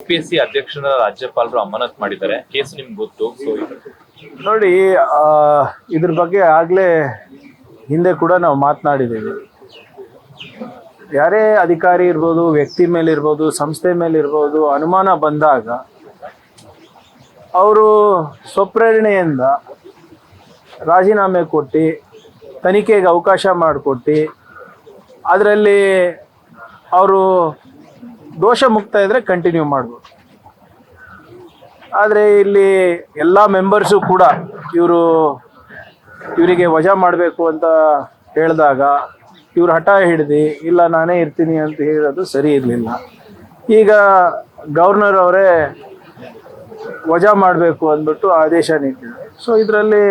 KPSC ಅಧ್ಯಕ್ಷನ ರಾಜ್ಯಪಾಲರು ಅಮಾನತ್ ಮಾಡಿದ್ದಾರೆ. Case ನಿಮ್ಗೆ ಗೊತ್ತು. ಸೊ ನೋಡಿ, ಇದ್ರ ಬಗ್ಗೆ ಆಗ್ಲೇ ಹಿಂದೆ ಕೂಡ ನಾವು ಮಾತನಾಡಿದ್ದೀವಿ. ಯಾರೇ ಅಧಿಕಾರಿ ಇರ್ಬೋದು, ವ್ಯಕ್ತಿ ಮೇಲಿರ್ಬೋದು, ಸಂಸ್ಥೆ ಮೇಲಿರ್ಬೋದು, ಅನುಮಾನ ಬಂದಾಗ ಅವರು ಸ್ವಪ್ರೇರಣೆಯಿಂದ ರಾಜೀನಾಮೆ ಕೊಟ್ಟು ತನಿಖೆಗೆ ಅವಕಾಶ ಮಾಡಿಕೊಟ್ಟು ಅದರಲ್ಲಿ ಅವರು ದೋಷ ಮುಕ್ತ ಇದ್ದರೆ ಕಂಟಿನ್ಯೂ ಮಾಡ್ಬೋದು. ಆದರೆ ಇಲ್ಲಿ ಎಲ್ಲ ಮೆಂಬರ್ಸು ಕೂಡ ಇವರಿಗೆ ವಜಾ ಮಾಡಬೇಕು ಅಂತ ಹೇಳಿದಾಗ ಇವರು ಹಠ ಹಿಡ್ದು ಇಲ್ಲ ನಾನೇ ಇರ್ತೀನಿ ಅಂತ ಹೇಳೋದು ಸರಿ ಇರಲಿಲ್ಲ. ಈಗ ಗವರ್ನರ್ ಅವರೇ ವಜಾ ಮಾಡಬೇಕು ಅಂದ್ಬಿಟ್ಟು ಆದೇಶ ನೀಡಿದ್ದಾರೆ. ಸೊ ಇದರಲ್ಲಿ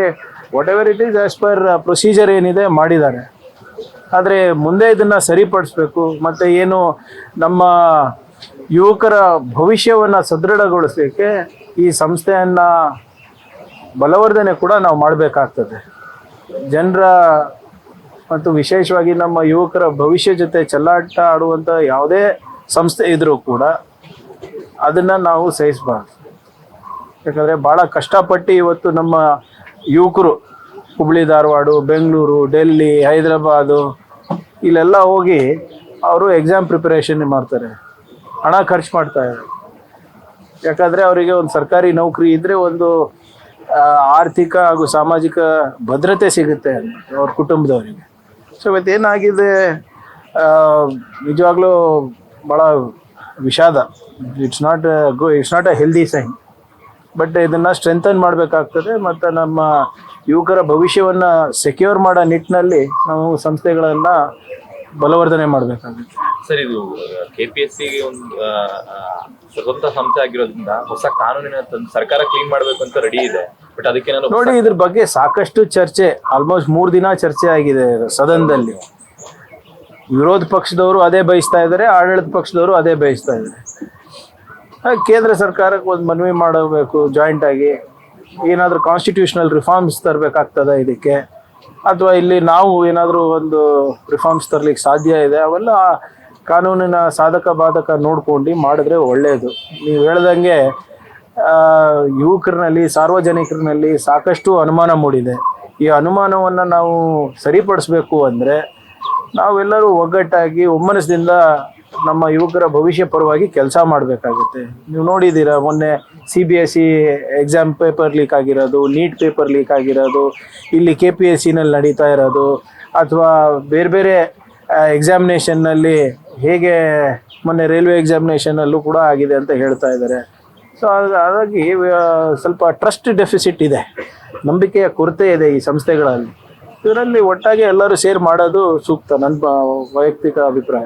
what ever it is as per procedure ಏನಿದೆ ಮಾಡಿದ್ದಾರೆ. ಆದರೆ ಮುಂದೆ ಇದನ್ನು ಸರಿಪಡಿಸ್ಬೇಕು. ಮತ್ತು ಏನು ನಮ್ಮ ಯುವಕರ ಭವಿಷ್ಯವನ್ನು ಸದೃಢಗೊಳಿಸಲಿಕ್ಕೆ ಈ ಸಂಸ್ಥೆಯನ್ನು ಬಲವರ್ಧನೆ ಕೂಡ ನಾವು ಮಾಡಬೇಕಾಗ್ತದೆ. ಜನರ ಮತ್ತು ವಿಶೇಷವಾಗಿ ನಮ್ಮ ಯುವಕರ ಭವಿಷ್ಯ ಜೊತೆ ಚೆಲ್ಲಾಟ ಆಡುವಂಥ ಯಾವುದೇ ಸಂಸ್ಥೆ ಇದ್ದರೂ ಕೂಡ ಅದನ್ನು ನಾವು ಸಹಿಸಬಾರ್ದು. ಯಾಕಂದರೆ ಭಾಳ ಕಷ್ಟಪಟ್ಟು ಇವತ್ತು ನಮ್ಮ ಯುವಕರು ಹುಬ್ಳಿ, ಧಾರವಾಡ, ಬೆಂಗಳೂರು, ಡೆಲ್ಲಿ, ಹೈದರಾಬಾದು ಇಲ್ಲೆಲ್ಲ ಹೋಗಿ ಅವರು ಎಕ್ಸಾಮ್ ಪ್ರಿಪರೇಷನ್ ಮಾಡ್ತಾರೆ, ಹಣ ಖರ್ಚು ಮಾಡ್ತಾರೆ. ಯಾಕಂದರೆ ಅವರಿಗೆ ಒಂದು ಸರ್ಕಾರಿ ನೌಕರಿ ಇದ್ದರೆ ಒಂದು ಆರ್ಥಿಕ ಹಾಗೂ ಸಾಮಾಜಿಕ ಭದ್ರತೆ ಸಿಗುತ್ತೆ ಅವ್ರ ಕುಟುಂಬದವರಿಗೆ. ಸೊ ಇವತ್ತೇನಾಗಿದೆ, ನಿಜವಾಗ್ಲೂ ಭಾಳ ವಿಷಾದ. It's not a healthy sign. But ಇದನ್ನು ಸ್ಟ್ರೆಂಥನ್ ಮಾಡಬೇಕಾಗ್ತದೆ. ಮತ್ತು ನಮ್ಮ ಯುವಕರ ಭವಿಷ್ಯವನ್ನು ಸೆಕ್ಯೂರ್ ಮಾಡೋ ನಿಟ್ಟಿನಲ್ಲಿ ನಾವು ಸಂಸ್ಥೆಗಳನ್ನು ಬಲವರ್ಧನೆ ಮಾಡಬೇಕಾಗುತ್ತೆ. ಸರ್, ಇದು ಕೆಪಿಎಸ್ಸಿಗೆ ಒಂದು ಸ್ವತಂತ್ರ ಸಂಸ್ಥೆ ಆಗಿರೋದ್ರಿಂದ ಹೊಸ ಕಾನೂನಿನ ಸರ್ಕಾರ ಕ್ಲೀನ್ ಮಾಡಬೇಕು ಅಂತ ರೆಡಿ ಇದೆ. ಬಟ್ ಅದಕ್ಕೆ ನೋಡಿ, ಇದ್ರ ಬಗ್ಗೆ ಸಾಕಷ್ಟು ಚರ್ಚೆ, ಆಲ್ಮೋಸ್ಟ್ 3 ದಿನ ಚರ್ಚೆ ಆಗಿದೆ ಸದನದಲ್ಲಿ. ವಿರೋಧ ಪಕ್ಷದವರು ಅದೇ ಬಯಸ್ತಾ ಇದ್ದಾರೆ, ಆಡಳಿತ ಪಕ್ಷದವರು ಅದೇ ಬಯಸ್ತಾ ಇದ್ದಾರೆ. ಕೇಂದ್ರ ಸರ್ಕಾರಕ್ಕೆ ಒಂದು ಮನವಿ ಮಾಡಬೇಕು, ಜಾಯಿಂಟ್ ಆಗಿ ಏನಾದರೂ ಕಾನ್ಸ್ಟಿಟ್ಯೂಷನಲ್ ರಿಫಾರ್ಮ್ಸ್ ತರಬೇಕಾಗ್ತದೆ ಇದಕ್ಕೆ, ಅಥವಾ ಇಲ್ಲಿ ನಾವು ಏನಾದರೂ ಒಂದು ರಿಫಾರ್ಮ್ಸ್ ತರಲಿಕ್ಕೆ ಸಾಧ್ಯ ಇದೆ. ಅವೆಲ್ಲ ಕಾನೂನಿನ ಸಾಧಕ ಬಾಧಕ ನೋಡ್ಕೊಂಡು ಮಾಡಿದ್ರೆ ಒಳ್ಳೆಯದು. ನೀವು ಹೇಳ್ದಂಗೆ ಯುವಕರಲ್ಲಿ, ಸಾರ್ವಜನಿಕರಲ್ಲಿ ಸಾಕಷ್ಟು ಅನುಮಾನ ಮೂಡಿದೆ. ಈ ಅನುಮಾನವನ್ನು ನಾವು ಸರಿಪಡಿಸ್ಬೇಕು ಅಂದರೆ ನಾವೆಲ್ಲರೂ ಒಗ್ಗಟ್ಟಾಗಿ ಒಮ್ಮನಸ್ಸಿಂದ ನಮ್ಮ ಯುವಕರ ಭವಿಷ್ಯ ಪರವಾಗಿ ಕೆಲಸ ಮಾಡಬೇಕಾಗುತ್ತೆ. ನೀವು ನೋಡಿದ್ದೀರಾ, ಮೊನ್ನೆ CBSE ಎಕ್ಸಾಮ್ ಪೇಪರ್ ಲೀಕ್ ಆಗಿರೋದು, ನೀಟ್ ಪೇಪರ್ ಲೀಕ್ ಆಗಿರೋದು, ಇಲ್ಲಿ KPSCನಲ್ಲಿ ನಡೀತಾ ಇರೋದು, ಅಥವಾ ಬೇರೆ ಬೇರೆ ಎಕ್ಸಾಮಿನೇಷನ್ನಲ್ಲಿ ಹೇಗೆ ಮೊನ್ನೆ ರೈಲ್ವೆ ಎಕ್ಸಾಮಿನೇಷನಲ್ಲೂ ಕೂಡ ಆಗಿದೆ ಅಂತ ಹೇಳ್ತಾ ಇದ್ದಾರೆ. ಸೊ ಹಾಗಾಗಿ ಸ್ವಲ್ಪ ಟ್ರಸ್ಟ್ ಡೆಫಿಸಿಟ್ ಇದೆ, ನಂಬಿಕೆಯ ಕೊರತೆ ಇದೆ ಈ ಸಂಸ್ಥೆಗಳಲ್ಲಿ. ಇದರಲ್ಲಿ ಒಟ್ಟಾಗಿ ಎಲ್ಲರೂ ಸೇರಿ ಮಾಡೋದು ಸೂಕ್ತ, ನನ್ನ ವೈಯಕ್ತಿಕ ಅಭಿಪ್ರಾಯ.